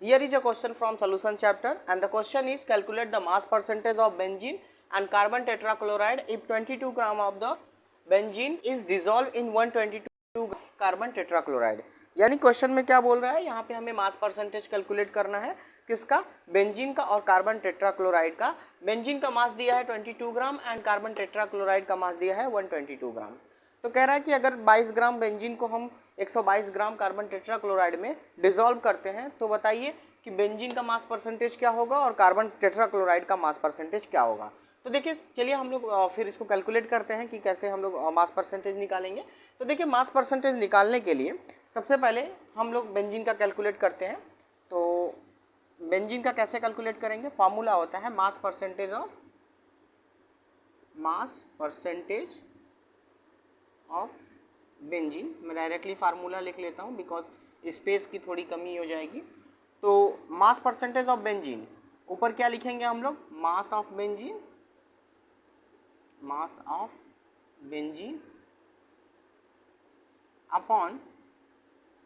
Here is a question from solution chapter and the question is calculate the mass percentage of benzene and carbon tetrachloride if 22 gram of the benzene is dissolved in 122 carbon tetrachloride. यानी question में क्या बोल रहा है, यहाँ पे हमें mass percentage calculate करना है किसका, बेंजीन का और कार्बन टेट्राक्लोराइड का। बेंजीन का मास दिया है 22 ग्राम एंड कार्बन टेट्राक्लोराइड का मास दिया है 122 ग्राम। तो कह रहा है कि अगर 22 ग्राम बेंजीन को हम 122 ग्राम कार्बन टेट्राक्लोराइड में डिसॉल्व करते हैं तो बताइए कि बेंजीन का मास परसेंटेज क्या होगा और कार्बन टेट्राक्लोराइड का मास परसेंटेज क्या होगा। तो देखिए चलिए हम लोग फिर इसको कैलकुलेट करते हैं कि कैसे हम लोग मास परसेंटेज निकालेंगे। तो देखिए मास परसेंटेज निकालने के लिए सबसे पहले हम लोग बेंजीन का कैलकुलेट करते हैं। तो बेंजीन का कैसे कैलकुलेट करेंगे, फार्मूला होता है मास परसेंटेज ऑफ बेंजीन। मैं डायरेक्टली फार्मूला लिख लेता हूँ बिकॉज स्पेस की थोड़ी कमी हो जाएगी। तो मास परसेंटेज ऑफ बेंजीन, ऊपर क्या लिखेंगे हम लोग, mass of benzene upon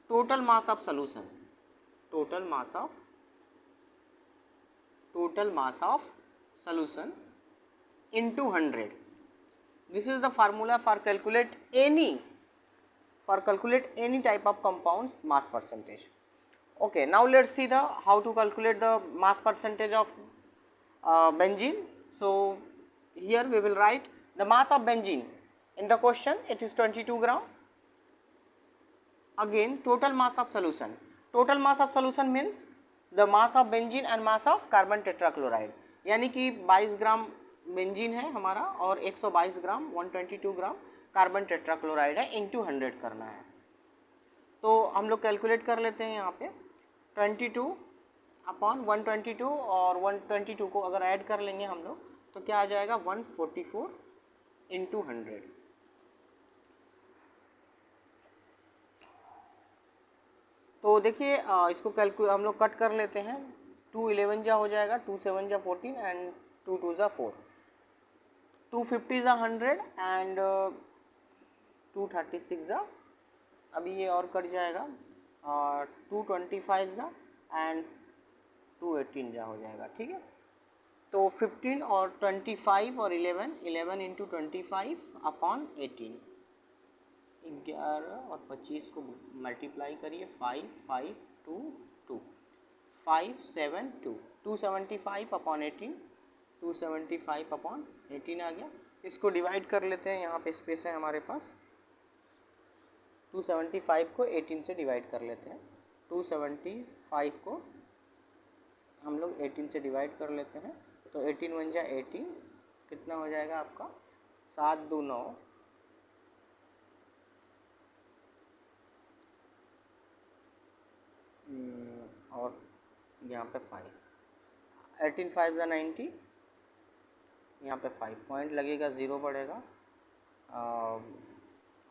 total mass of solution, total mass of solution into 100. This is the formula for calculate any type of compounds mass percentage. Okay, now let's see the how to calculate the mass percentage of benzene. So here we will write the mass of benzene in the question, it is 22 gram. Again total mass of solution, total mass of solution means the mass of benzene and mass of carbon tetrachloride, यानी कि 22 gram benzene है हमारा और 122 ग्राम 122 gram carbon tetrachloride है, into 100 करना है। तो हम लोग कैलकुलेट कर लेते हैं यहाँ पे 22 अपॉन 122 और 122 को अगर ऐड कर लेंगे हम लोग तो क्या आ जाएगा 144 इंटू 100। तो देखिए इसको हम लोग कट कर लेते हैं, 2 11 जा हो जाएगा, 2 7 जा 14 एंड 2 2 जा 4, 250 जा 100 एंड 236 जा, अभी ये और कट जाएगा, 225 जा एंड 218 जा हो जाएगा, ठीक है। तो 15 और 25 और 11 इंटू 25 अपॉन 18, 11 और 25 को मल्टीप्लाई करिए, 5 5 2 2 5 7 2 275 अपॉन 18, 275 अपॉन 18 आ गया। इसको डिवाइड कर लेते हैं, यहाँ पे स्पेस है हमारे पास, 275 को 18 से डिवाइड कर लेते हैं, 275 को हम लोग 18 से डिवाइड कर लेते हैं। तो 18 1 जा 18, कितना हो जाएगा आपका 7 2 9 और यहाँ पे 5, 18 5 जा 90, यहाँ पे 5 पॉइंट लगेगा, 0 पड़ेगा,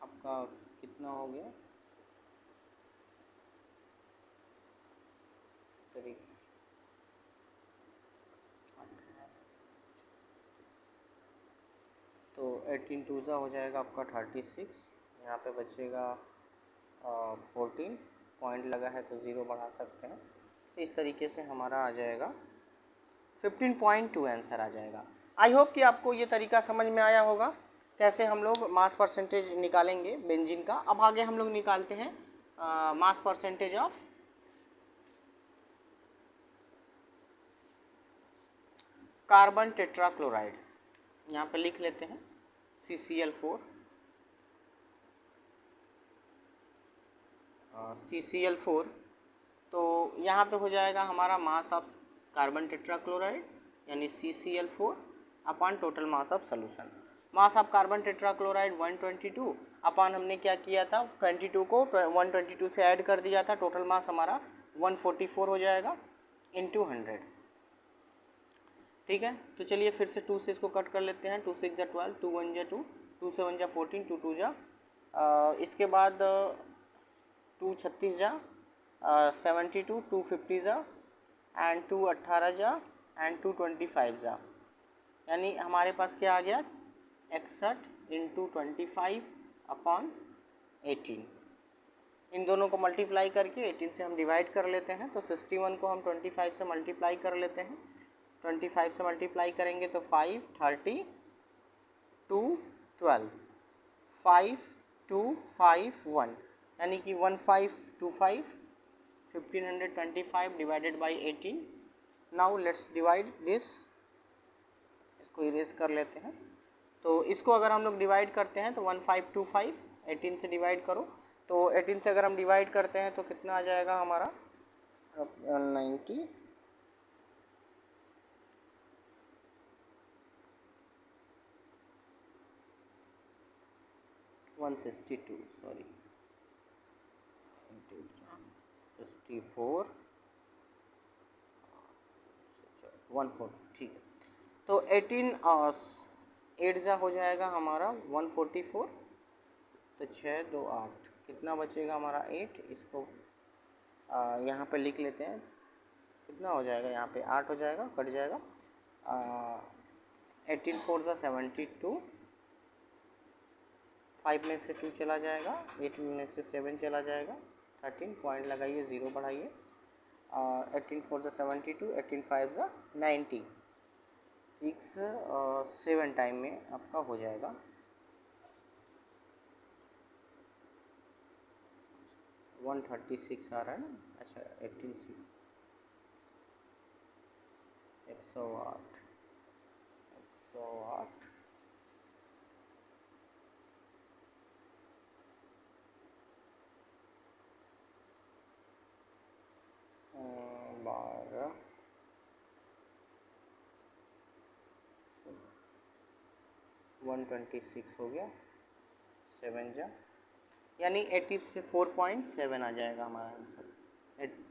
आपका कितना हो गया, तो 18 2 जा हो जाएगा आपका 36, यहाँ पे बचेगा 14, पॉइंट लगा है तो 0 बढ़ा सकते हैं। तो इस तरीके से हमारा आ जाएगा 15.2 आंसर आ जाएगा। आई होप कि आपको ये तरीका समझ में आया होगा कैसे हम लोग मास परसेंटेज निकालेंगे बेंजीन का। अब आगे हम लोग निकालते हैं mass percentage of carbon tetrachloride. यहाँ पे लिख लेते हैं CCl4, CCl4। तो यहाँ पे हो जाएगा हमारा मास ऑफ कार्बन टेट्राक्लोराइड यानी CCl4 upon total mass of solution. Mass of carbon tetrachloride 122 upon हमने क्या किया था 22 को 122 से ऐड कर दिया था, टोटल मास हमारा 144 हो जाएगा इंटू 100, ठीक है। तो चलिए फिर से 2 से इसको कट कर लेते हैं, 2 6 जा 12, 2 1 जा 2, 2 7 जा 14, 2 2 जा, इसके बाद 2 36 जा 72, 2 50 जा एंड 2 18 जा एंड 2 25 जा, यानी हमारे पास क्या आ गया 61 इंटू 25 अपॉन 18, इन दोनों को मल्टीप्लाई करके 18 से हम डिवाइड कर लेते हैं। तो 61 को हम 25 से मल्टीप्लाई कर लेते हैं। 25 से मल्टीप्लाई करेंगे तो 5, 30, 2, 12, 5, 2, 5, 1, यानी कि 1525, 1525 divided by 18। Now let's divide this, इसको इरेज कर लेते हैं। तो इसको अगर हम लोग डिवाइड करते हैं तो 1525 18 से डिवाइड करो, तो 18 से अगर हम डिवाइड करते हैं तो कितना आ जाएगा हमारा 90, 162, सॉरी 64, 14, ठीक है। तो 18 8 जा हो जाएगा हमारा 144, तो 6, 2, 8, कितना बचेगा हमारा 8। इसको यहाँ पे लिख लेते हैं, कितना हो जाएगा यहाँ पे 8 हो जाएगा, कट जाएगा। 18 4 जा 72, 5 में से 2 चला जाएगा, 8 में से 7 चला जाएगा, 13 पॉइंट लगाइए, 0 बढ़ाइए। 18 4 जा 72, 18 5 जा 90, 6 7 टाइम में आपका हो जाएगा। वन 136 आ रहा है ना, अच्छा 18 108, 108, बारह, 126 हो गया, 7 जा, यानी 84.7 आ जाएगा हमारा आंसर।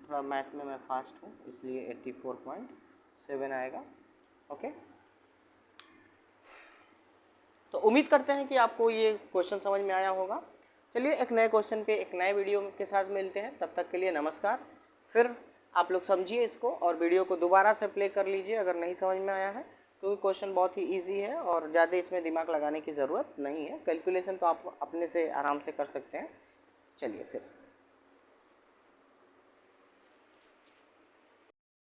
थोड़ा मैथ में मैं फास्ट हूँ इसलिए 84.7 आएगा। ओके, तो उम्मीद करते हैं कि आपको ये क्वेश्चन समझ में आया होगा। चलिए एक नए क्वेश्चन पे एक नए वीडियो के साथ मिलते हैं, तब तक के लिए नमस्कार। फिर आप लोग समझिए इसको और वीडियो को दोबारा से प्ले कर लीजिए अगर नहीं समझ में आया है, क्योंकि क्वेश्चन बहुत ही इजी है और ज़्यादा इसमें दिमाग लगाने की ज़रूरत नहीं है। कैलकुलेशन तो आप अपने से आराम से कर सकते हैं। चलिए फिर।